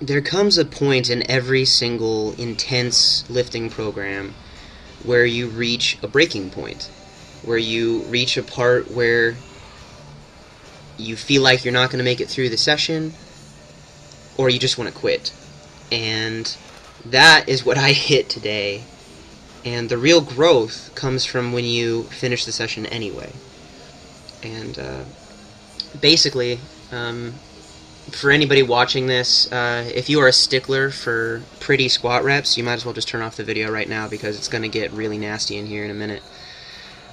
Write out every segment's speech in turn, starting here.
there comes a point in every single intense lifting program where you reach a breaking point, where you reach a part where you feel like you're not going to make it through the session, or you just want to quit. And that is what I hit today. And the real growth comes from when you finish the session anyway. And basically, for anybody watching this, if you are a stickler for pretty squat reps, you might as well just turn off the video right now, because it's going to get really nasty in here in a minute.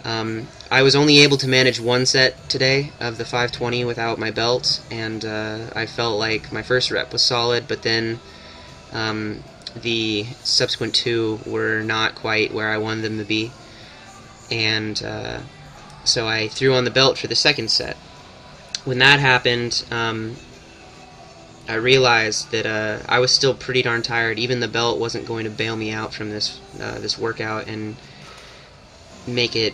I was only able to manage one set today of the 520 without my belt, and I felt like my first rep was solid, but then the subsequent two were not quite where I wanted them to be, and so I threw on the belt for the second set. When that happened, I realized that I was still pretty darn tired. Even the belt wasn't going to bail me out from this workout and make it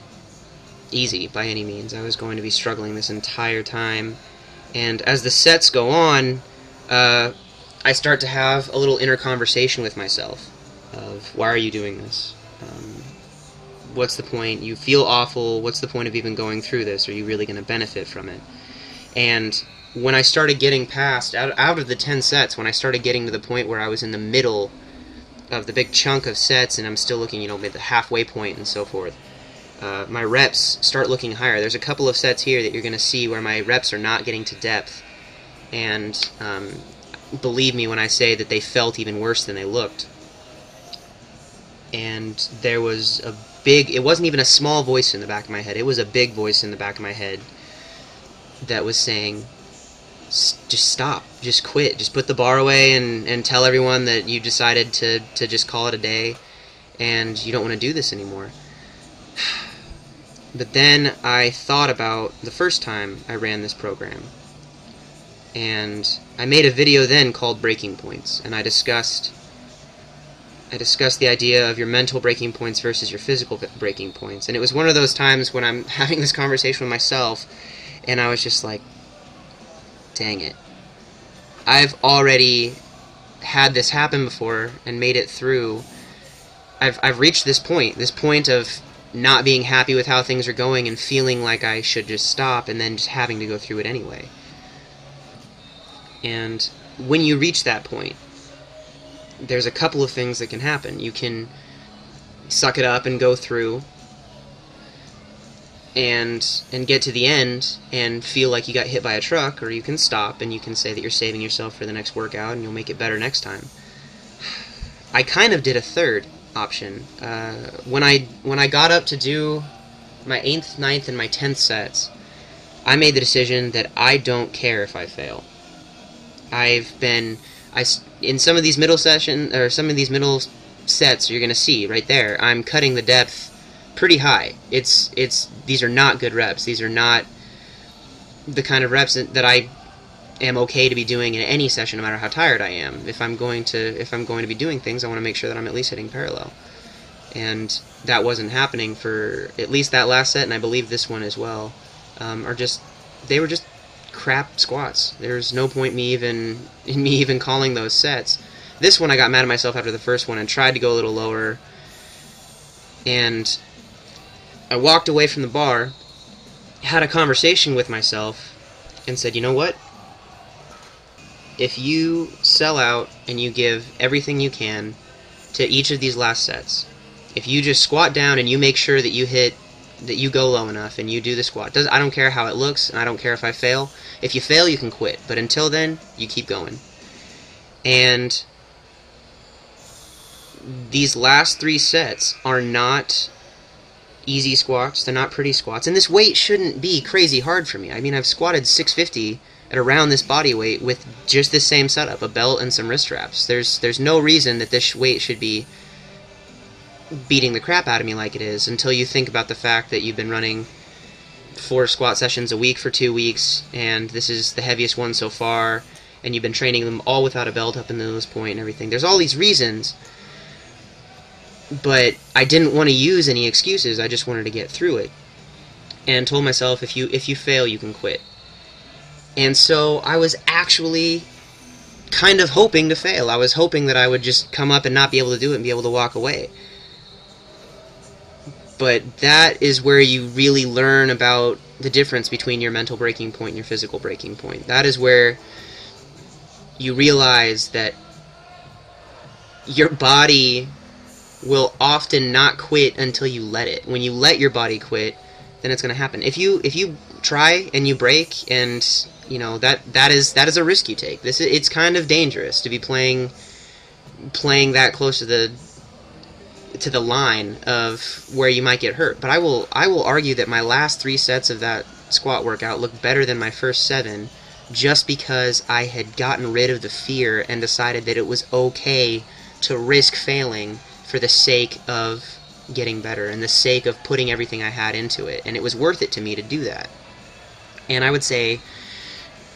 easy by any means. I was going to be struggling this entire time. And as the sets go on, I start to have a little inner conversation with myself of, why are you doing this? What's the point? You feel awful. What's the point of even going through this? Are you really going to benefit from it? And when I started getting past, out of the 10 sets, when I started getting to the point where I was in the middle of the big chunk of sets and I'm still looking, at the halfway point and so forth, my reps start looking higher. There's a couple of sets here that you're going to see where my reps are not getting to depth, and believe me when I say that they felt even worse than they looked. And there was a big, it wasn't even a small voice in the back of my head, it was a big voice in the back of my head that was saying, just stop, just quit, just put the bar away and tell everyone that you decided to just call it a day and you don't want to do this anymore. But then I thought about the first time I ran this program, and I made a video then called Breaking Points, and I discussed the idea of your mental breaking points versus your physical breaking points. And it was one of those times when I'm having this conversation with myself, and I was just like, dang it. I've already had this happen before and made it through. I've reached this point of not being happy with how things are going and feeling like I should just stop, and then just having to go through it anyway. And when you reach that point, there's a couple of things that can happen. You can suck it up and go through and get to the end and feel like you got hit by a truck, or you can stop and you can say that you're saving yourself for the next workout and you'll make it better next time. I kind of did a third option. When I got up to do my 8th, 9th, and my 10th sets, I made the decision that I don't care if I fail. In some of these middle sets, you're gonna see right there, I'm cutting the depth pretty high. These are not good reps. These are not the kind of reps that I am okay to be doing in any session, no matter how tired I am. If I'm going to be doing things, I want to make sure that I'm at least hitting parallel. And that wasn't happening for at least that last set, and I believe this one as well. They were just crap squats. There's no point in me even calling those sets. This one I got mad at myself after the first one and tried to go a little lower, and I walked away from the bar, had a conversation with myself, and said, you know what? If you sell out and you give everything you can to each of these last sets, if you just squat down and you make sure that you go low enough and you do the squat, I don't care how it looks, and I don't care if I fail. If you fail, you can quit, but until then, you keep going. And these last 3 sets are not easy squats, they're not pretty squats, and this weight shouldn't be crazy hard for me. I mean, I've squatted 650 at around this body weight with just the same setup, a belt and some wrist straps. There's no reason that this weight should be beating the crap out of me like it is, until you think about the fact that you've been running 4 squat sessions a week for 2 weeks, and this is the heaviest one so far, and you've been training them all without a belt up until this point and everything. There's all these reasons, but I didn't want to use any excuses. I just wanted to get through it, and told myself, if you fail, you can quit. And so I was actually kind of hoping to fail. I was hoping that I would just come up and not be able to do it and be able to walk away. But that is where you really learn about the difference between your mental breaking point and your physical breaking point. That is where you realize that your body will often not quit until you let it. When you let your body quit, then it's going to happen. If you try and you break, and that is a risk you take. It's kind of dangerous to be playing that close to the line of where you might get hurt. But I will argue that my last 3 sets of that squat workout looked better than my first 7, just because I had gotten rid of the fear and decided that it was okay to risk failing for the sake of getting better and the sake of putting everything I had into it. And it was worth it to me to do that. And I would say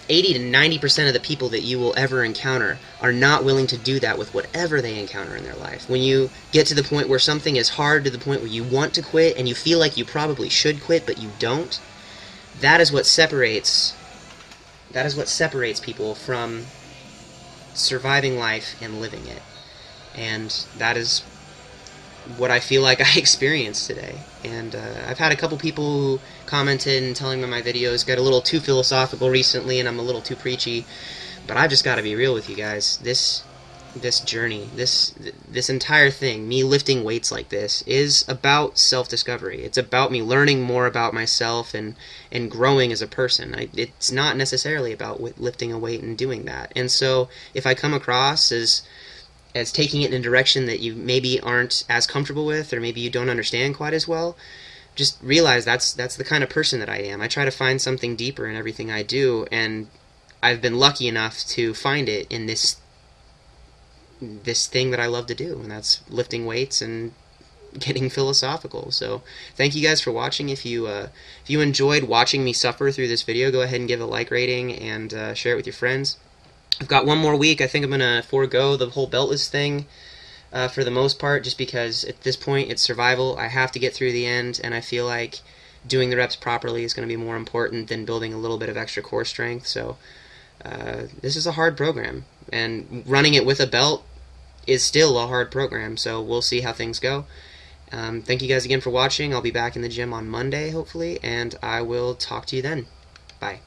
80 to 90% of the people that you will ever encounter are not willing to do that with whatever they encounter in their life. When you get to the point where something is hard, to the point where you want to quit and you feel like you probably should quit but you don't, that is what separates people from surviving life and living it. And that is what I feel like I experienced today. And I've had a couple people who commented and telling me my videos got a little too philosophical recently and I'm a little too preachy, but I've just got to be real with you guys. This journey, this entire thing, me lifting weights like this, is about self-discovery. It's about me learning more about myself and growing as a person. It's not necessarily about lifting a weight and doing that. And so if I come across as taking it in a direction that you maybe aren't as comfortable with, or maybe you don't understand quite as well, just realize that's the kind of person that I am. I try to find something deeper in everything I do, and I've been lucky enough to find it in this thing that I love to do, and that's lifting weights and getting philosophical. So thank you guys for watching. If you enjoyed watching me suffer through this video, go ahead and give a like rating and share it with your friends. I've got one more week. I think I'm going to forego the whole beltless thing for the most part, just because at this point it's survival. I have to get through the end, and I feel like doing the reps properly is going to be more important than building a little bit of extra core strength. So this is a hard program, and running it with a belt is still a hard program, so we'll see how things go. Thank you guys again for watching. I'll be back in the gym on Monday, hopefully, and I will talk to you then. Bye.